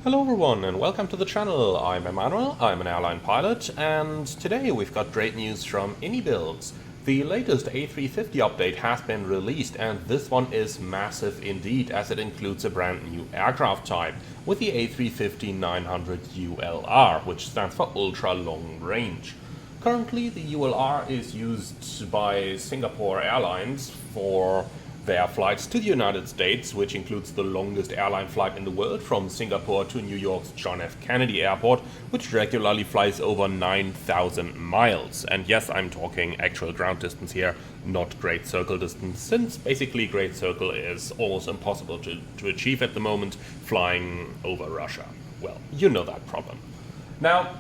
Hello everyone and welcome to the channel. I'm Emmanuel, I'm an airline pilot, and today we've got great news from iniBuilds. The latest A350 update has been released, and this one is massive indeed, as it includes a brand new aircraft type with the A350-900 ULR, which stands for Ultra Long Range. Currently the ULR is used by Singapore Airlines for their flights to the United States, which includes the longest airline flight in the world from Singapore to New York's John F. Kennedy Airport, which regularly flies over 9,000 miles. And yes, I'm talking actual ground distance here, not Great Circle distance, since basically Great Circle is almost impossible to achieve at the moment flying over Russia. Well, you know that problem. Now,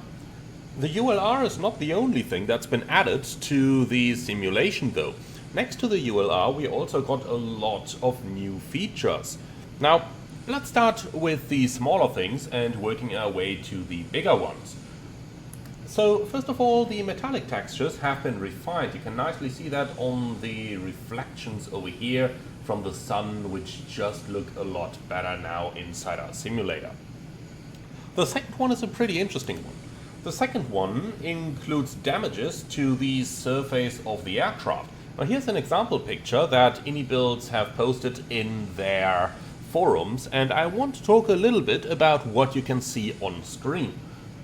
the ULR is not the only thing that's been added to the simulation though. Next to the ULR, we also got a lot of new features. Now, let's start with the smaller things and working our way to the bigger ones. So, first of all, the metallic textures have been refined. You can nicely see that on the reflections over here from the sun, which just look a lot better now inside our simulator. The second one is a pretty interesting one. The second one includes damages to the surface of the aircraft. Now here's an example picture that iniBuilds have posted in their forums, and I want to talk a little bit about what you can see on screen.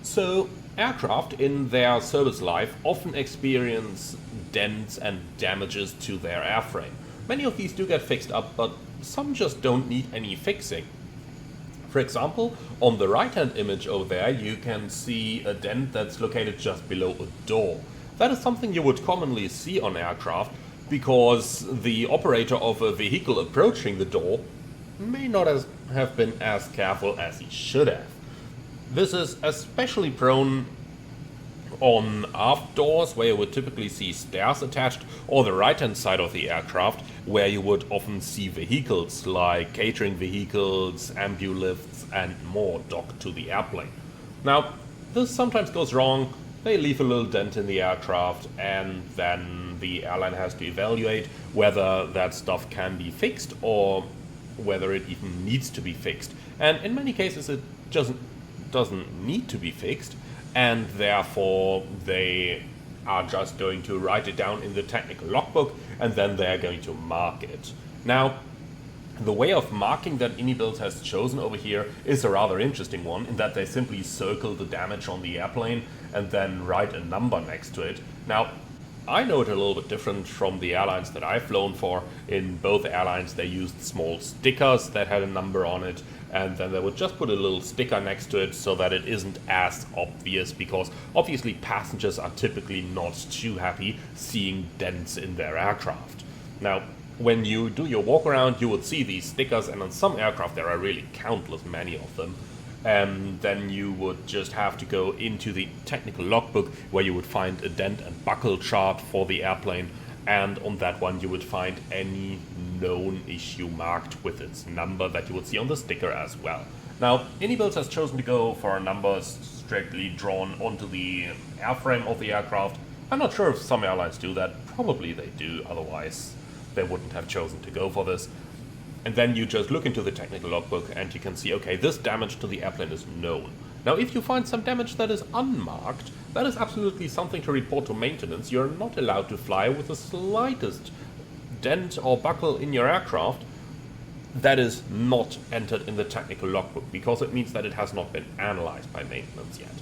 So aircraft in their service life often experience dents and damages to their airframe. Many of these do get fixed up, but some just don't need any fixing. For example, on the right hand image over there you can see a dent that's located just below a door. That is something you would commonly see on aircraft because the operator of a vehicle approaching the door may not have been as careful as he should have. This is especially prone on aft doors, where you would typically see stairs attached, or the right hand side of the aircraft, where you would often see vehicles like catering vehicles, ambulifts and more docked to the airplane. Now, this sometimes goes wrong. They leave a little dent in the aircraft, and then the airline has to evaluate whether that stuff can be fixed or whether it even needs to be fixed. And in many cases it doesn't need to be fixed, and therefore they are just going to write it down in the technical logbook and then they're going to mark it. Now, the way of marking that iniBuilds has chosen over here is a rather interesting one, in that they simply circle the damage on the airplane and then write a number next to it. Now, I know it a little bit different from the airlines that I've flown for. In both airlines they used small stickers that had a number on it, and then they would just put a little sticker next to it so that it isn't as obvious, because obviously passengers are typically not too happy seeing dents in their aircraft. Now, when you do your walk around, you would see these stickers, and on some aircraft there are really countless many of them. And then you would just have to go into the technical logbook, where you would find a dent and buckle chart for the airplane, and on that one you would find any known issue marked with its number that you would see on the sticker as well. Now, iniBuilds has chosen to go for numbers strictly drawn onto the airframe of the aircraft. I'm not sure if some airlines do that. Probably they do, otherwise they wouldn't have chosen to go for this. And then you just look into the technical logbook and you can see, okay, this damage to the airplane is known. Now, if you find some damage that is unmarked, that is absolutely something to report to maintenance. You're not allowed to fly with the slightest dent or buckle in your aircraft that is not entered in the technical logbook, because it means that it has not been analyzed by maintenance yet.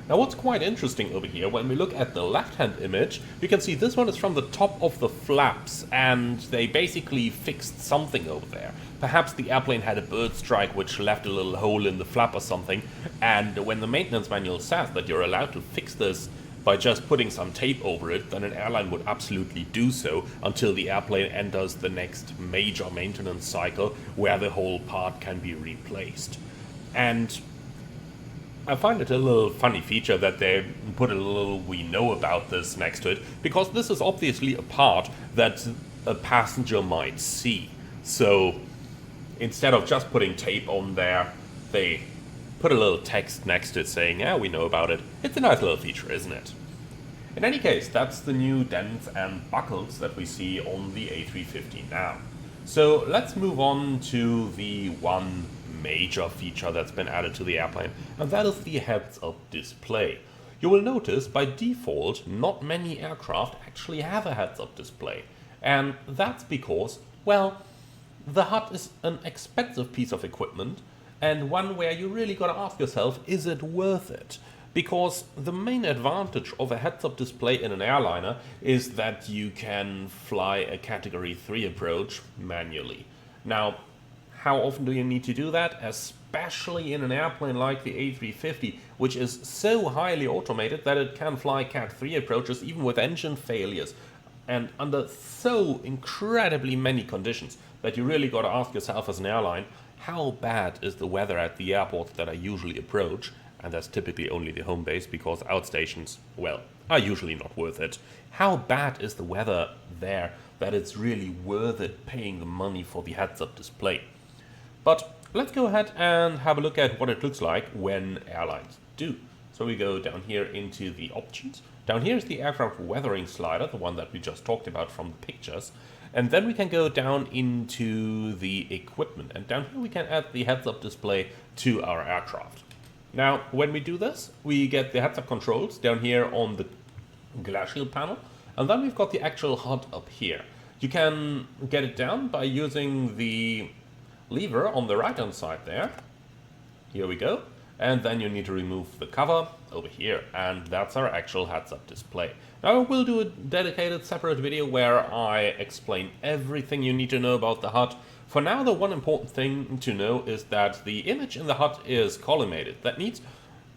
Now, what's quite interesting over here, when we look at the left-hand image, you can see this one is from the top of the flaps, and they basically fixed something over there. Perhaps the airplane had a bird strike which left a little hole in the flap or something, and when the maintenance manual says that you're allowed to fix this by just putting some tape over it, then an airline would absolutely do so until the airplane enters the next major maintenance cycle, where the whole part can be replaced. And I find it a little funny feature that they put a little "we know about this" next to it, because this is obviously a part that a passenger might see. So instead of just putting tape on there, they put a little text next to it saying, yeah, we know about it. It's a nice little feature, isn't it? In any case, that's the new dents and buckles that we see on the A350 now. So let's move on to the one major feature that's been added to the airplane, and that is the heads-up display. You will notice by default not many aircraft actually have a heads-up display, and that's because, well, the HUD is an expensive piece of equipment, and one where you really gotta ask yourself, is it worth it? Because the main advantage of a heads-up display in an airliner is that you can fly a Category 3 approach manually. Now, how often do you need to do that? Especially in an airplane like the A350, which is so highly automated that it can fly Cat 3 approaches even with engine failures, and under so incredibly many conditions that you really got to ask yourself as an airline, how bad is the weather at the airports that I usually approach? And that's typically only the home base, because outstations, well, are usually not worth it. How bad is the weather there that it's really worth it paying the money for the heads-up display? But let's go ahead and have a look at what it looks like when airlines do. So we go down here into the options. Down here is the aircraft weathering slider, the one that we just talked about from the pictures. And then we can go down into the equipment. And down here we can add the heads-up display to our aircraft. Now, when we do this, we get the heads-up controls down here on the glass shield panel. And then we've got the actual HUD up here. You can get it down by using the lever on the right-hand side there. Here we go. And then you need to remove the cover over here, and that's our actual heads-up display. Now I will do a dedicated separate video where I explain everything you need to know about the HUD. For now, the one important thing to know is that the image in the HUD is collimated. That means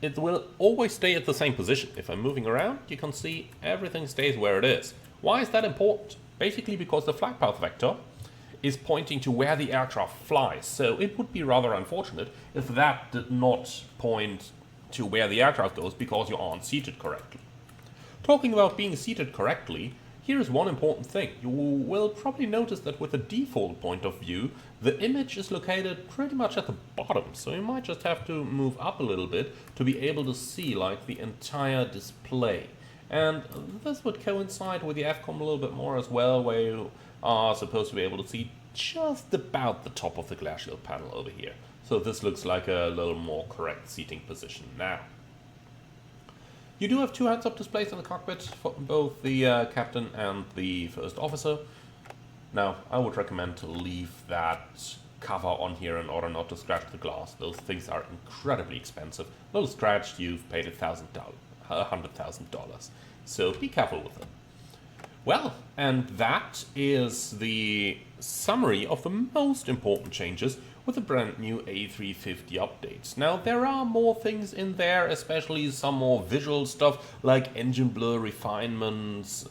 it will always stay at the same position. If I'm moving around, you can see everything stays where it is. Why is that important? Basically because the flight path vector is pointing to where the aircraft flies. So it would be rather unfortunate if that did not point to where the aircraft goes because you aren't seated correctly. Talking about being seated correctly, here is one important thing. You will probably notice that with the default point of view, the image is located pretty much at the bottom. So you might just have to move up a little bit to be able to see like the entire display. And this would coincide with the FCOM a little bit more as well, where you are supposed to be able to see just about the top of the glass shield panel over here. So this looks like a little more correct seating position now. You do have two heads-up displays in the cockpit for both the captain and the first officer. Now, I would recommend to leave that cover on here in order not to scratch the glass. Those things are incredibly expensive. A little scratched, you've paid $100,000. So be careful with them. Well, and that is the summary of the most important changes with the brand new A350 updates. Now, there are more things in there, especially some more visual stuff like engine blur refinements.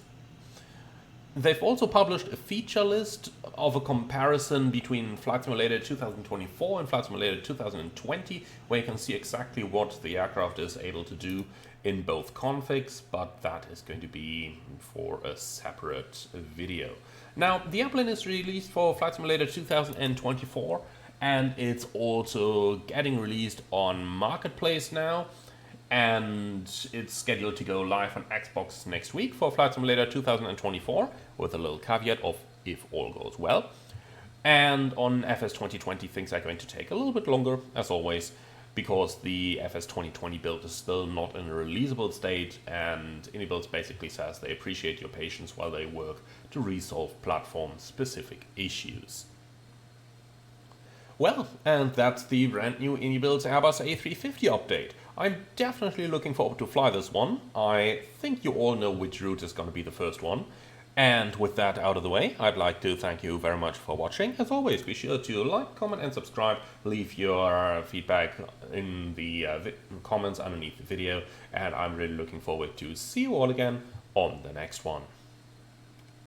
They've also published a feature list of a comparison between Flight Simulator 2024 and Flight Simulator 2020, where you can see exactly what the aircraft is able to do in both configs, but that is going to be for a separate video. Now, the airplane is released for Flight Simulator 2024, and it's also getting released on Marketplace now, and it's scheduled to go live on Xbox next week for Flight Simulator 2024, with a little caveat of if all goes well. And on FS 2020 things are going to take a little bit longer, as always, because the FS 2020 build is still not in a releasable state, and iniBuilds basically says they appreciate your patience while they work to resolve platform-specific issues. Well, and that's the brand new iniBuilds Airbus A350 update. I'm definitely looking forward to fly this one. I think you all know which route is going to be the first one. And with that out of the way, I'd like to thank you very much for watching. As always, be sure to like, comment and subscribe. Leave your feedback in the comments underneath the video. And I'm really looking forward to see you all again on the next one.